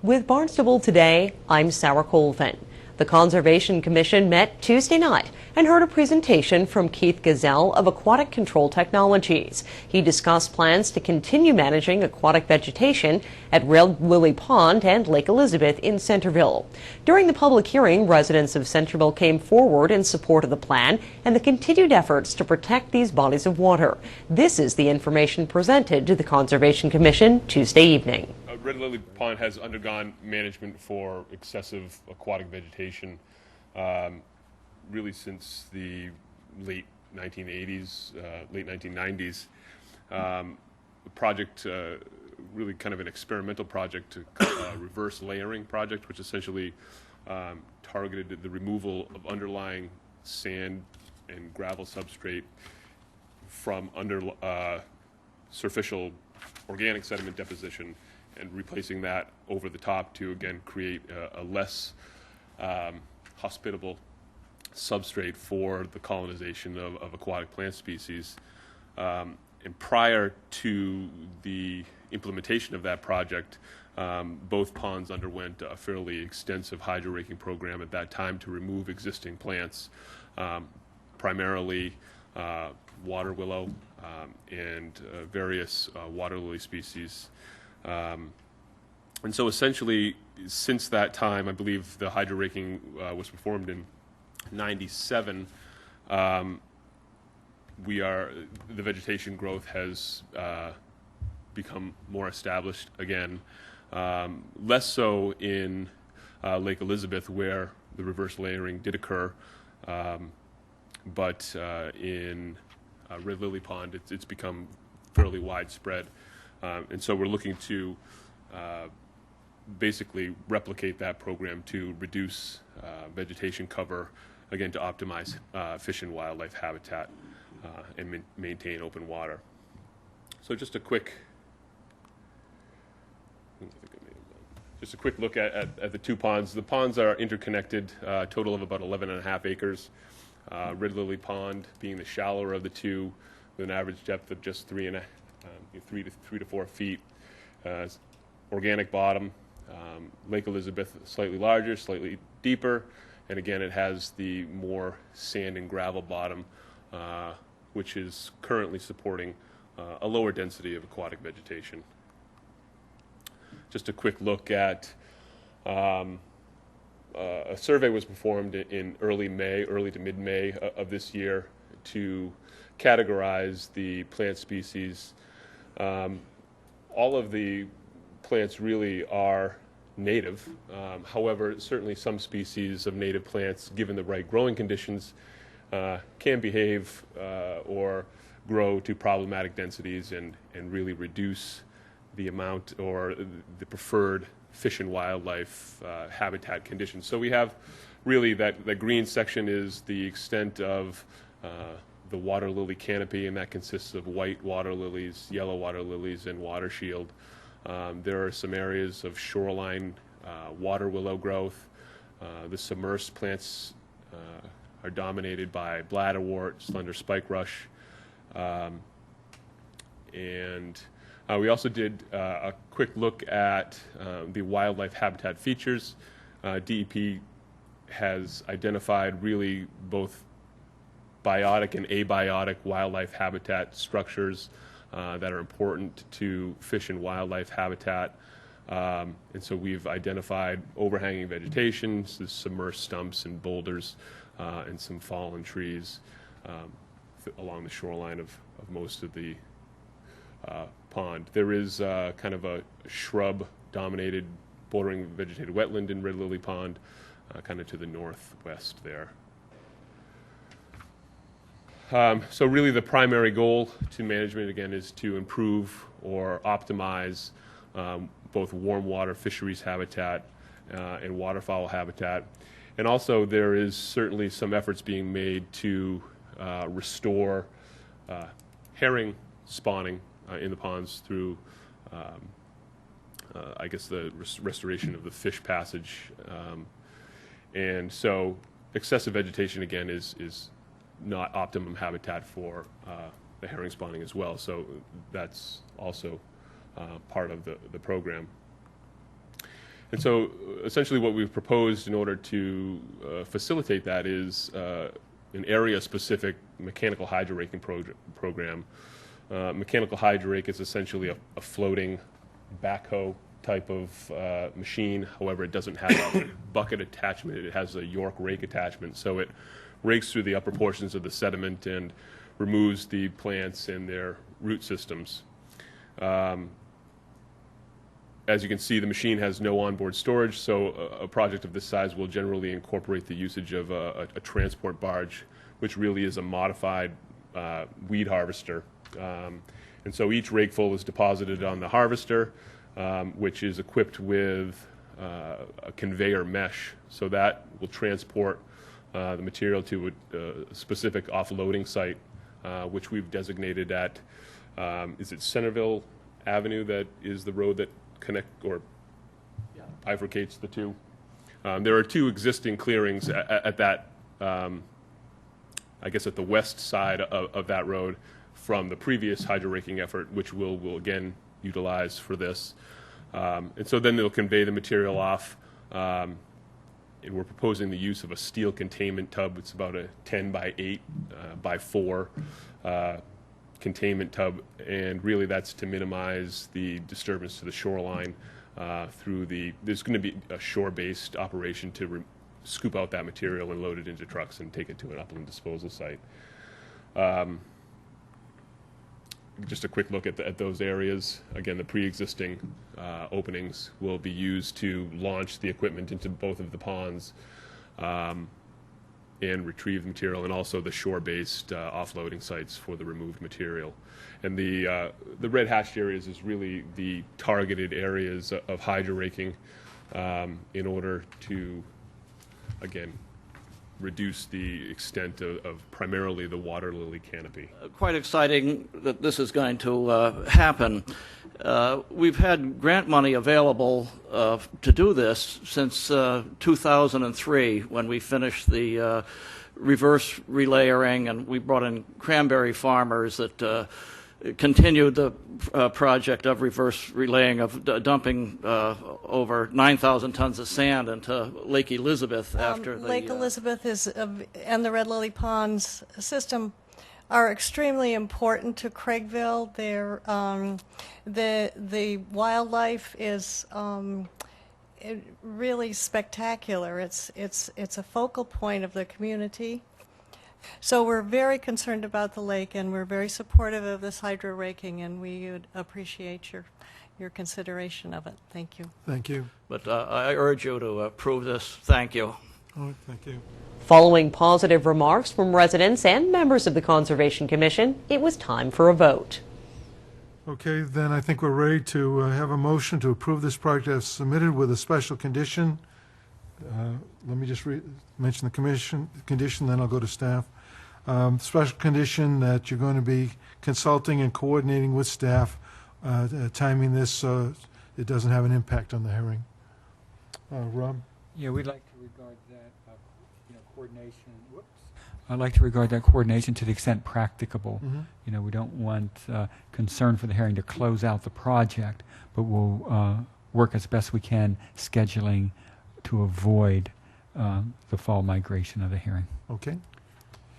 With Barnstable Today, I'm Sarah Colvin. The Conservation Commission met Tuesday night and heard a presentation from Keith Gazelle of Aquatic Control Technologies. He discussed plans to continue managing aquatic vegetation at Red Lily Pond and Lake Elizabeth in Centerville. During the public hearing, residents of Centerville came forward in support of the plan and the continued efforts to protect these bodies of water. This is the information presented to the Conservation Commission Tuesday evening. Red Lily Pond has undergone management for excessive aquatic vegetation really since the late 1980s, late 1990s. The project, really kind of an experimental project, reverse layering project, which essentially targeted the removal of underlying sand and gravel substrate from superficial organic sediment deposition and replacing that over the top to, again, create a less hospitable substrate for the colonization of aquatic plant species. And prior to the implementation of that project, both ponds underwent a fairly extensive hydro-raking program at that time to remove existing plants, primarily water willow and various water lily species. And so essentially, since that time, I believe the hydro raking was performed in '97. The vegetation growth has become more established again, less so in Lake Elizabeth, where the reverse layering did occur, but in Red Lily Pond, it's become fairly widespread. And so we're looking to basically replicate that program to reduce vegetation cover, again, to optimize fish and wildlife habitat and maintain open water. So just a quick look at the two ponds. The ponds are interconnected, a total of about 11.5 acres. Red Lily Pond being the shallower of the two, with an average depth of just 3 to 4 feet. Organic bottom. Lake Elizabeth slightly larger, slightly deeper, and again it has the more sand and gravel bottom, which is currently supporting a lower density of aquatic vegetation. Just a quick look at a survey was performed in early to mid-May of this year to categorize the plant species. All of the plants really are native. However, certainly some species of native plants, given the right growing conditions, can behave or grow to problematic densities and really reduce the amount or the preferred fish and wildlife habitat conditions. So we have really that green section is the extent of the water lily canopy, and that consists of white water lilies, yellow water lilies, and water shield. There are some areas of shoreline water willow growth. The submersed plants are dominated by bladderwort, slender spike rush, and we also did a quick look at the wildlife habitat features. DEP has identified really both biotic and abiotic wildlife habitat structures that are important to fish and wildlife habitat. And so we've identified overhanging vegetation, so submersed stumps and boulders, and some fallen trees along the shoreline of most of the pond. There is kind of a shrub-dominated bordering vegetated wetland in Red Lily Pond, kind of to the northwest there. So really the primary goal to management, again, is to improve or optimize both warm water fisheries habitat and waterfowl habitat. And also there is certainly some efforts being made to restore herring spawning in the ponds through, I guess, the restoration of the fish passage. And so excessive vegetation, again, is not optimum habitat for the herring spawning as well. So that's also part of the program. And so essentially what we've proposed in order to facilitate that is an area-specific mechanical hydro raking program. Mechanical hydro rake is essentially a floating backhoe type of machine. However, it doesn't have a bucket attachment. It has a York rake attachment. So it rakes through the upper portions of the sediment and removes the plants and their root systems. As you can see, the machine has no onboard storage, so a project of this size will generally incorporate the usage of a transport barge, which really is a modified weed harvester. And so each rakeful is deposited on the harvester, which is equipped with a conveyor mesh, so that will transport the material to a specific offloading site, which we've designated at, is it Centerville Avenue that is the road that bifurcates the two. There are two existing clearings at that, I guess at the west side of that road from the previous hydro raking effort, which we'll again utilize for this. And so then they'll convey the material off, and we're proposing the use of a steel containment tub. It's about a 10 by 8 by 4 containment tub, and really that's to minimize the disturbance to the shoreline there's going to be a shore-based operation to scoop out that material and load it into trucks and take it to an upland disposal site. Just a quick look at those areas. Again, the pre-existing openings will be used to launch the equipment into both of the ponds and retrieve the material, and also the shore-based offloading sites for the removed material. And the red hatched areas is really the targeted areas of hydro raking in order to, again, reduce the extent of primarily the water lily canopy. Quite exciting that this is going to happen. We've had grant money available to do this since 2003, when we finished the reverse relayering, and we brought in cranberry farmers that continued the project of reverse relaying, of dumping over 9,000 tons of sand into Lake Elizabeth after the... Lake Elizabeth is, and the Red Lily Ponds system are extremely important to Craigville. They're, the wildlife is really spectacular. It's a focal point of the community. So we're very concerned about the lake, and we're very supportive of this hydro raking, and we would appreciate your consideration of it. Thank you. Thank you. But I urge you to approve this. Thank you. All right, thank you. Following positive remarks from residents and members of the Conservation Commission, it was time for a vote. Okay, then I think we're ready to have a motion to approve this project as submitted with a special condition. Let me just mention the condition, then I'll go to staff. Special condition that you're going to be consulting and coordinating with staff, timing this so it doesn't have an impact on the hearing. Rob? Yeah, we'd like to regard that coordination. I'd like to regard that coordination to the extent practicable. Mm-hmm. We don't want concern for the hearing to close out the project, but we'll work as best we can scheduling to avoid the fall migration of the hearing. Okay.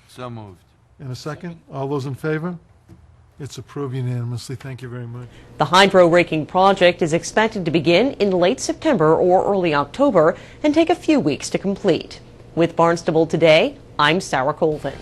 So moved. In a second? All those in favor? It's approved unanimously. Thank you very much. The hydro raking project is expected to begin in late September or early October and take a few weeks to complete. With Barnstable Today, I'm Sarah Colvin.